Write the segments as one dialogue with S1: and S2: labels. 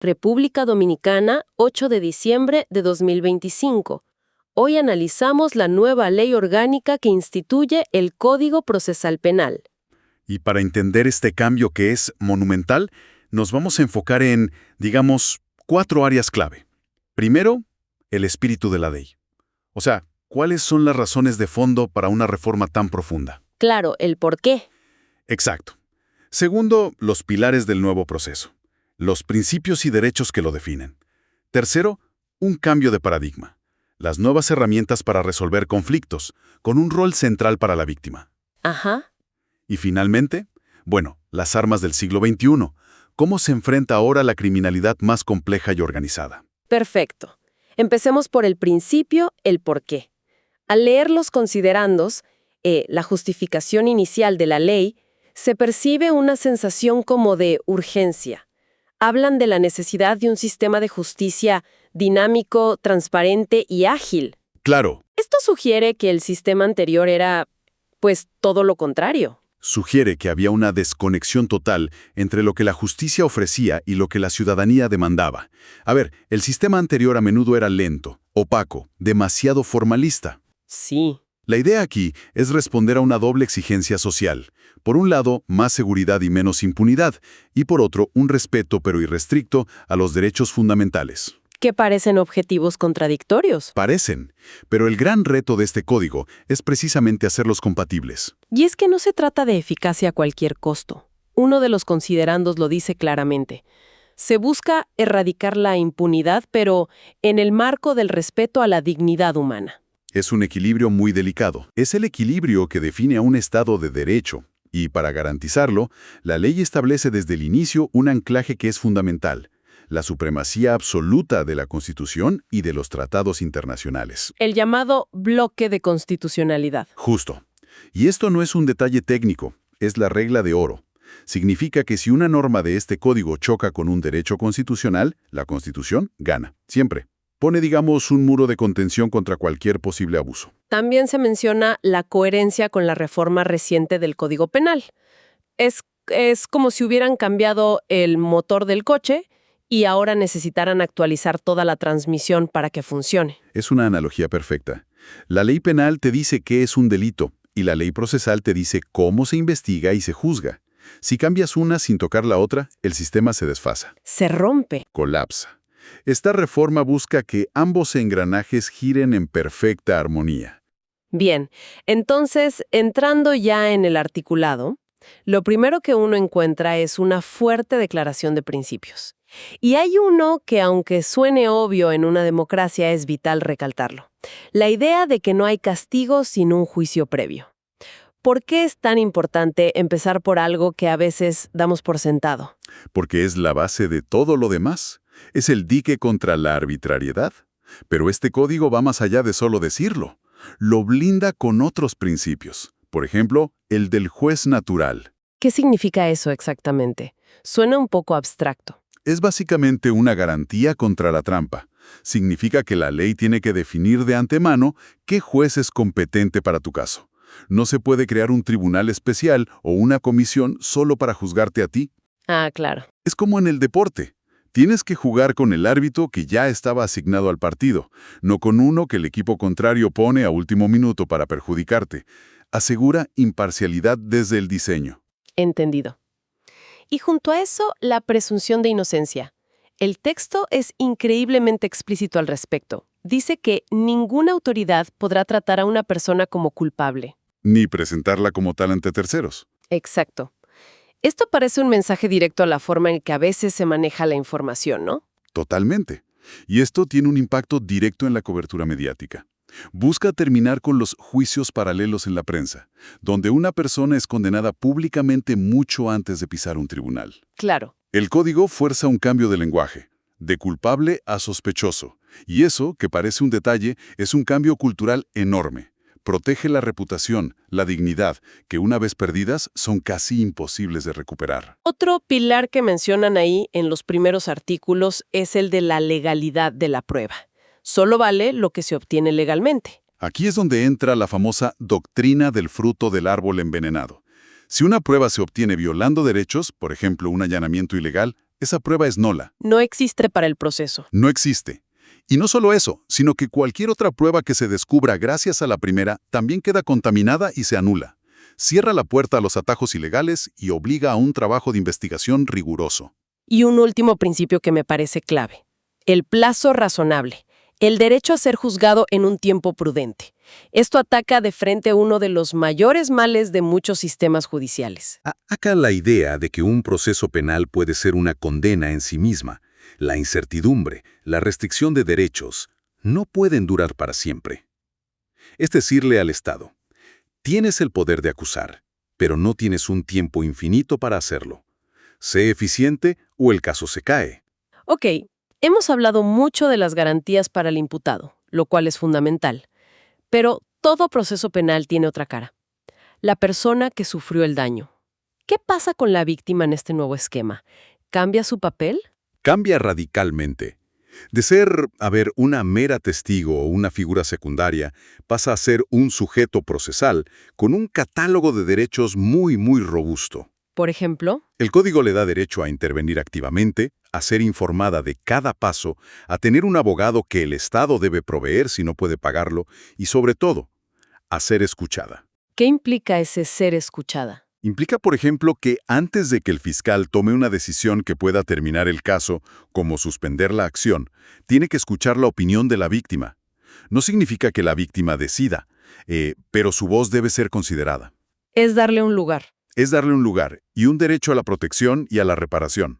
S1: República Dominicana, 8 de diciembre de 2025. Hoy analizamos la nueva ley orgánica que instituye el Código Procesal Penal.
S2: Y para entender este cambio que es monumental, nos vamos a enfocar en, digamos, 4 áreas clave. Primero, el espíritu de la ley. O sea, ¿cuáles son las razones de fondo para una reforma tan profunda?
S1: Claro, el por qué.
S2: Exacto. Segundo, los pilares del nuevo proceso. Los principios y derechos que lo definen. Tercero, un cambio de paradigma. Las nuevas herramientas para resolver conflictos, con un rol central para la víctima.
S1: Ajá.
S2: Y finalmente, las armas del siglo XXI. ¿Cómo se enfrenta ahora la criminalidad más compleja y organizada?
S1: Perfecto. Empecemos por el principio, el por qué. Al leer los considerandos, la justificación inicial de la ley, se percibe una sensación como de urgencia. Hablan de la necesidad de un sistema de justicia dinámico, transparente y ágil.
S2: Claro.
S1: Esto sugiere que el sistema anterior era, pues, todo lo contrario.
S2: Sugiere que había una desconexión total entre lo que la justicia ofrecía y lo que la ciudadanía demandaba. A ver, el sistema anterior a menudo era lento, opaco, demasiado formalista.
S1: Sí.
S2: La idea aquí es responder a una doble exigencia social. Por un lado, más seguridad y menos impunidad, y por otro, un respeto pero irrestricto a los derechos fundamentales.
S1: Que parecen objetivos contradictorios.
S2: Parecen, pero el gran reto de este código es precisamente hacerlos compatibles.
S1: Y es que no se trata de eficacia a cualquier costo. Uno de los considerandos lo dice claramente. Se busca erradicar la impunidad, pero en el marco del respeto a la dignidad humana.
S2: Es un equilibrio muy delicado. Es el equilibrio que define a un Estado de derecho. Y para garantizarlo, la ley establece desde el inicio un anclaje que es fundamental: la supremacía absoluta de la Constitución y de los tratados internacionales.
S1: El llamado bloque de constitucionalidad.
S2: Justo. Y esto no es un detalle técnico, es la regla de oro. Significa que si una norma de este código choca con un derecho constitucional, la Constitución gana, siempre. Pone, digamos, un muro de contención contra cualquier posible abuso.
S1: También se menciona la coherencia con la reforma reciente del Código Penal. Es como si hubieran cambiado el motor del coche y ahora necesitaran actualizar toda la transmisión para que funcione.
S2: Es una analogía perfecta. La ley penal te dice qué es un delito y la ley procesal te dice cómo se investiga y se juzga. Si cambias una sin tocar la otra, el sistema se desfasa.
S1: Se rompe.
S2: Colapsa. Esta reforma busca que ambos engranajes giren en perfecta armonía.
S1: Bien, entonces, entrando ya en el articulado, lo primero que uno encuentra es una fuerte declaración de principios. Y hay uno que, aunque suene obvio en una democracia, es vital recalcarlo. La idea de que no hay castigo sin un juicio previo. ¿Por qué es tan importante empezar por algo que a veces damos por sentado?
S2: Porque es la base de todo lo demás. Es el dique contra la arbitrariedad. Pero este código va más allá de solo decirlo. Lo blinda con otros principios. Por ejemplo, el del juez natural.
S1: ¿Qué significa eso exactamente? Suena un poco abstracto.
S2: Es básicamente una garantía contra la trampa. Significa que la ley tiene que definir de antemano qué juez es competente para tu caso. No se puede crear un tribunal especial o una comisión solo para juzgarte a ti.
S1: Ah, claro.
S2: Es como en el deporte. Tienes que jugar con el árbitro que ya estaba asignado al partido, no con uno que el equipo contrario pone a último minuto para perjudicarte. Asegura imparcialidad desde el diseño.
S1: Entendido. Y junto a eso, la presunción de inocencia. El texto es increíblemente explícito al respecto. Dice que ninguna autoridad podrá tratar a una persona como culpable.
S2: Ni presentarla como tal ante terceros.
S1: Exacto. Esto parece un mensaje directo a la forma en que a veces se maneja la información, ¿no?
S2: Totalmente. Y esto tiene un impacto directo en la cobertura mediática. Busca terminar con los juicios paralelos en la prensa, donde una persona es condenada públicamente mucho antes de pisar un tribunal.
S1: Claro.
S2: El código fuerza un cambio de lenguaje, de culpable a sospechoso. Y eso, que parece un detalle, es un cambio cultural enorme. Protege la reputación, la dignidad, que una vez perdidas son casi imposibles de recuperar.
S1: Otro pilar que mencionan ahí en los primeros artículos es el de la legalidad de la prueba. Solo vale lo que se obtiene legalmente.
S2: Aquí es donde entra la famosa doctrina del fruto del árbol envenenado. Si una prueba se obtiene violando derechos, por ejemplo un allanamiento ilegal, esa prueba es nula.
S1: No existe para el proceso.
S2: No existe. Y no solo eso, sino que cualquier otra prueba que se descubra gracias a la primera también queda contaminada y se anula. Cierra la puerta a los atajos ilegales y obliga a un trabajo de investigación riguroso.
S1: Y un último principio que me parece clave. El plazo razonable. El derecho a ser juzgado en un tiempo prudente. Esto ataca de frente uno de los mayores males de muchos sistemas judiciales.
S3: Acá la idea de que un proceso penal puede ser una condena en sí misma, la incertidumbre, la restricción de derechos, no pueden durar para siempre. Es decirle al Estado, tienes el poder de acusar, pero no tienes un tiempo infinito para hacerlo. Sé eficiente o el caso se cae.
S1: Ok, hemos hablado mucho de las garantías para el imputado, lo cual es fundamental. Pero todo proceso penal tiene otra cara. La persona que sufrió el daño. ¿Qué pasa con la víctima en este nuevo esquema? ¿Cambia su papel?
S3: Cambia radicalmente. De ser, una mera testigo o una figura secundaria, pasa a ser un sujeto procesal con un catálogo de derechos muy robusto.
S1: Por ejemplo,
S3: El código le da derecho a intervenir activamente, a ser informada de cada paso, a tener un abogado que el Estado debe proveer si no puede pagarlo y, sobre todo, a ser escuchada.
S1: ¿qué implica ese ser escuchada?
S2: Implica, por ejemplo, que antes de que el fiscal tome una decisión que pueda terminar el caso, como suspender la acción, tiene que escuchar la opinión de la víctima. No significa que la víctima decida, pero su voz debe ser considerada.
S1: Es darle un lugar.
S2: Es darle un lugar y un derecho a la protección y a la reparación.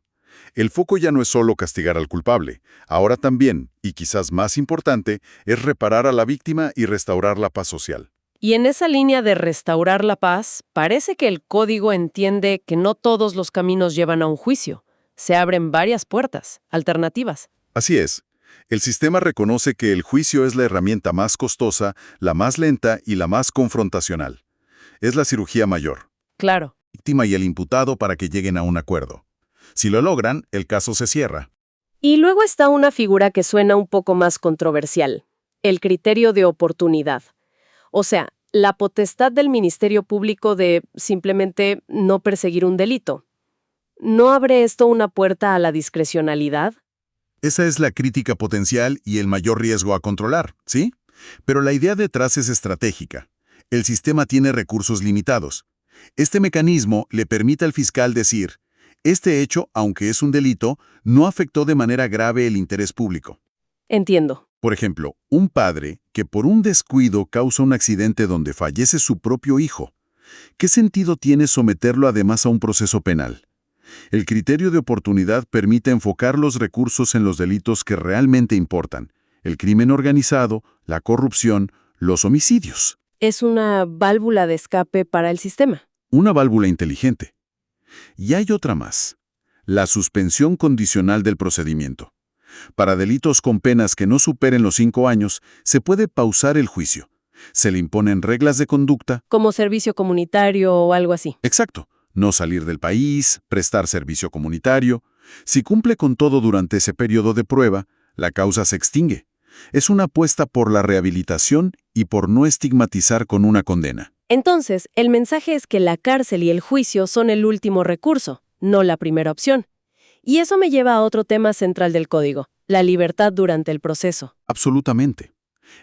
S2: El foco ya no es solo castigar al culpable, ahora también, y quizás más importante, es reparar a la víctima y restaurar la paz social.
S1: Y en esa línea de restaurar la paz, parece que el código entiende que no todos los caminos llevan a un juicio. Se abren varias puertas, alternativas.
S2: Así es. El sistema reconoce que el juicio es la herramienta más costosa, la más lenta y la más confrontacional. Es la cirugía mayor.
S1: Claro.
S2: Víctima y el imputado para que lleguen a un acuerdo. Si lo logran, el caso se cierra.
S1: Y luego está una figura que suena un poco más controversial, el criterio de oportunidad. O sea, la potestad del Ministerio Público de simplemente no perseguir un delito. ¿No abre esto una puerta a la discrecionalidad?
S2: Esa es la crítica potencial y el mayor riesgo a controlar, ¿sí? Pero la idea detrás es estratégica. El sistema tiene recursos limitados. Este mecanismo le permite al fiscal decir, este hecho, aunque es un delito, no afectó de manera grave el interés público.
S1: Entiendo.
S2: Por ejemplo, un padre que por un descuido causa un accidente donde fallece su propio hijo. ¿Qué sentido tiene someterlo además a un proceso penal? El criterio de oportunidad permite enfocar los recursos en los delitos que realmente importan: el crimen organizado, la corrupción, los homicidios.
S1: Es una válvula de escape para el sistema.
S2: Una válvula inteligente. Y hay otra más: la suspensión condicional del procedimiento. Para delitos con penas que no superen los 5 años, se puede pausar el juicio. Se le imponen reglas de conducta.
S1: Como servicio comunitario o algo así.
S2: Exacto. No salir del país, prestar servicio comunitario. Si cumple con todo durante ese periodo de prueba, la causa se extingue. Es una apuesta por la rehabilitación y por no estigmatizar con una condena.
S1: Entonces, el mensaje es que la cárcel y el juicio son el último recurso, no la primera opción. Y eso me lleva a otro tema central del código, la libertad durante el proceso.
S2: Absolutamente.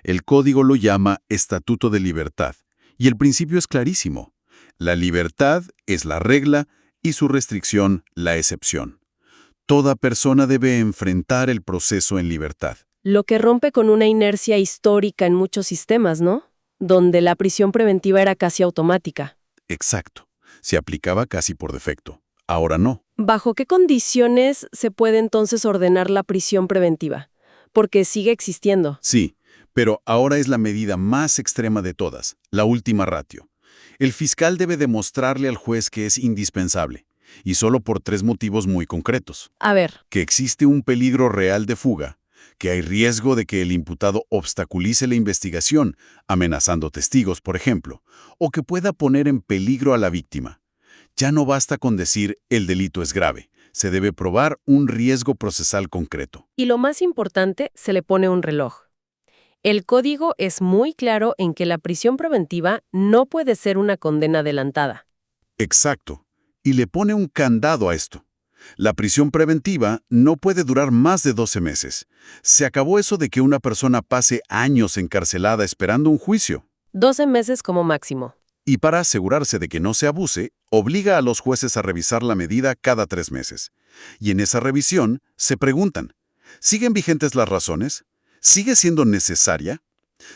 S2: El código lo llama Estatuto de Libertad, y el principio es clarísimo. La libertad es la regla y su restricción la excepción. Toda persona debe enfrentar el proceso en libertad.
S1: Lo que rompe con una inercia histórica en muchos sistemas, ¿no? Donde la prisión preventiva era casi automática.
S2: Exacto. Se aplicaba casi por defecto. Ahora no.
S1: ¿Bajo qué condiciones se puede entonces ordenar la prisión preventiva? Porque sigue existiendo.
S2: Sí, pero ahora es la medida más extrema de todas, la última ratio. El fiscal debe demostrarle al juez que es indispensable, y solo por 3 motivos muy concretos.
S1: A ver,
S2: Que existe un peligro real de fuga, que hay riesgo de que el imputado obstaculice la investigación, amenazando testigos, por ejemplo, o que pueda poner en peligro a la víctima. Ya no basta con decir el delito es grave, se debe probar un riesgo procesal concreto.
S1: y lo más importante, se le pone un reloj. El código es muy claro en que la prisión preventiva no puede ser una condena adelantada.
S2: Exacto. Y le pone un candado a esto. La prisión preventiva no puede durar más de 12 meses. Se acabó eso de que una persona pase años encarcelada esperando un juicio.
S1: 12 meses como máximo.
S2: Y para asegurarse de que no se abuse, obliga a los jueces a revisar la medida cada 3 meses. Y en esa revisión se preguntan, ¿siguen vigentes las razones? ¿Sigue siendo necesaria?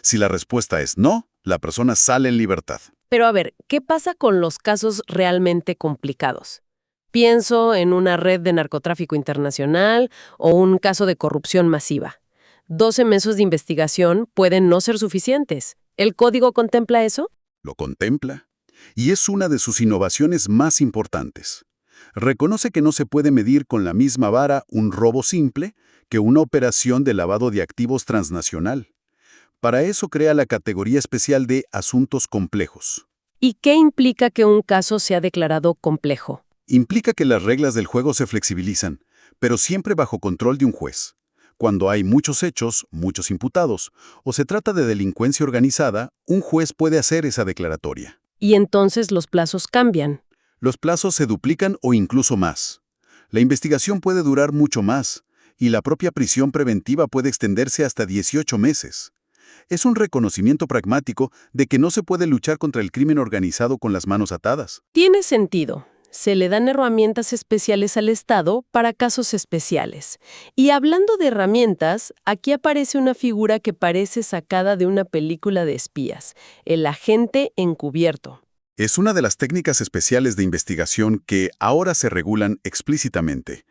S2: Si la respuesta es no, la persona sale en libertad.
S1: Pero a ver, ¿qué pasa con los casos realmente complicados? Pienso en una red de narcotráfico internacional o un caso de corrupción masiva. 12 meses de investigación pueden no ser suficientes. ¿El código contempla eso?
S2: Lo contempla, y es una de sus innovaciones más importantes. Reconoce que no se puede medir con la misma vara un robo simple que una operación de lavado de activos transnacional. Para eso crea la categoría especial de asuntos complejos.
S1: ¿Y qué implica que un caso sea declarado complejo?
S2: Implica que las reglas del juego se flexibilizan, pero siempre bajo control de un juez. Cuando hay muchos hechos, muchos imputados, o se trata de delincuencia organizada, un juez puede hacer esa declaratoria.
S1: Y entonces los plazos cambian.
S2: Los plazos se duplican o incluso más. La investigación puede durar mucho más, y la propia prisión preventiva puede extenderse hasta 18 meses. Es un reconocimiento pragmático de que no se puede luchar contra el crimen organizado con las manos atadas.
S1: Tiene sentido. Se le dan herramientas especiales al Estado para casos especiales. Y hablando de herramientas, aquí aparece una figura que parece sacada de una película de espías, el agente encubierto.
S2: Es una de las técnicas especiales de investigación que ahora se regulan explícitamente.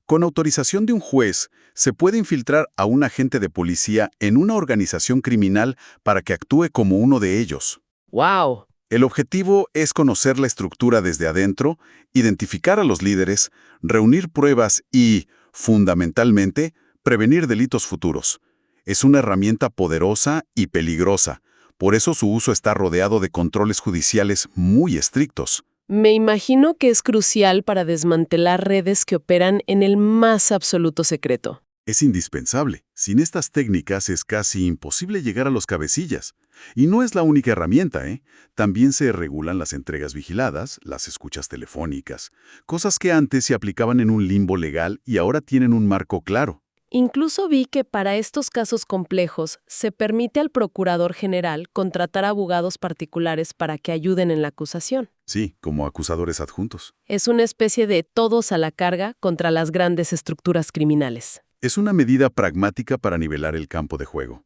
S2: Con autorización de un juez, se puede infiltrar a un agente de policía en una organización criminal para que actúe como uno de ellos.
S1: ¡Wow!
S2: El objetivo es conocer la estructura desde adentro, identificar a los líderes, reunir pruebas y, fundamentalmente, prevenir delitos futuros. Es una herramienta poderosa y peligrosa. Por eso su uso está rodeado de controles judiciales muy estrictos.
S1: Me imagino que es crucial para desmantelar redes que operan en el más absoluto secreto.
S2: Es indispensable. Sin estas técnicas es casi imposible llegar a los cabecillas. Y no es la única herramienta, ¿eh? También se regulan las entregas vigiladas, las escuchas telefónicas, cosas que antes se aplicaban en un limbo legal y ahora tienen un marco claro.
S1: Incluso vi que para estos casos complejos se permite al procurador general contratar abogados particulares para que ayuden en la acusación.
S2: Sí, como acusadores adjuntos.
S1: Es una especie de todos a la carga contra las grandes estructuras criminales.
S2: Es una medida pragmática para nivelar el campo de juego.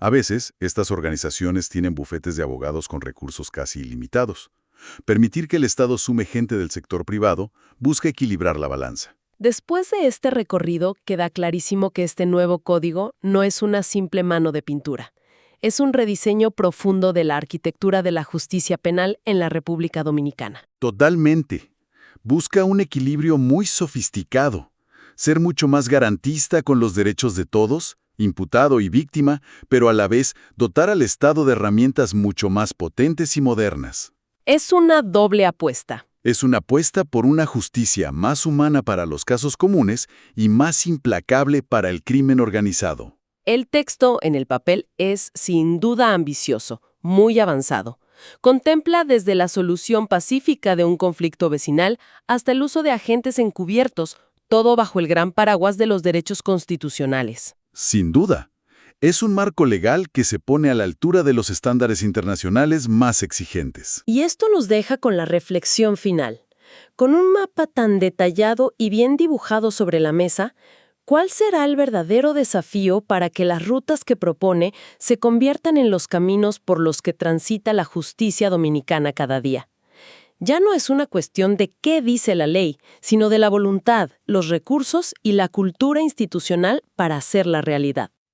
S2: A veces, estas organizaciones tienen bufetes de abogados con recursos casi ilimitados. Permitir que el Estado sume gente del sector privado busca equilibrar la balanza.
S1: Después de este recorrido, queda clarísimo que este nuevo código no es una simple mano de pintura. Es un rediseño profundo de la arquitectura de la justicia penal en la República Dominicana.
S2: Totalmente. Busca un equilibrio muy sofisticado. Ser mucho más garantista con los derechos de todos, imputado y víctima, pero a la vez dotar al Estado de herramientas mucho más potentes y modernas.
S1: Es una doble apuesta.
S2: Es una apuesta por una justicia más humana para los casos comunes y más implacable para el crimen organizado.
S1: El texto en el papel es, sin duda, ambicioso, muy avanzado. Contempla desde la solución pacífica de un conflicto vecinal hasta el uso de agentes encubiertos, todo bajo el gran paraguas de los derechos constitucionales.
S2: Sin duda, es un marco legal que se pone a la altura de los estándares internacionales más exigentes.
S1: Y esto nos deja con la reflexión final. Con un mapa tan detallado y bien dibujado sobre la mesa, ¿cuál será el verdadero desafío para que las rutas que propone se conviertan en los caminos por los que transita la justicia dominicana cada día? Ya no es una cuestión de qué dice la ley, sino de la voluntad, los recursos y la cultura institucional para hacerla realidad.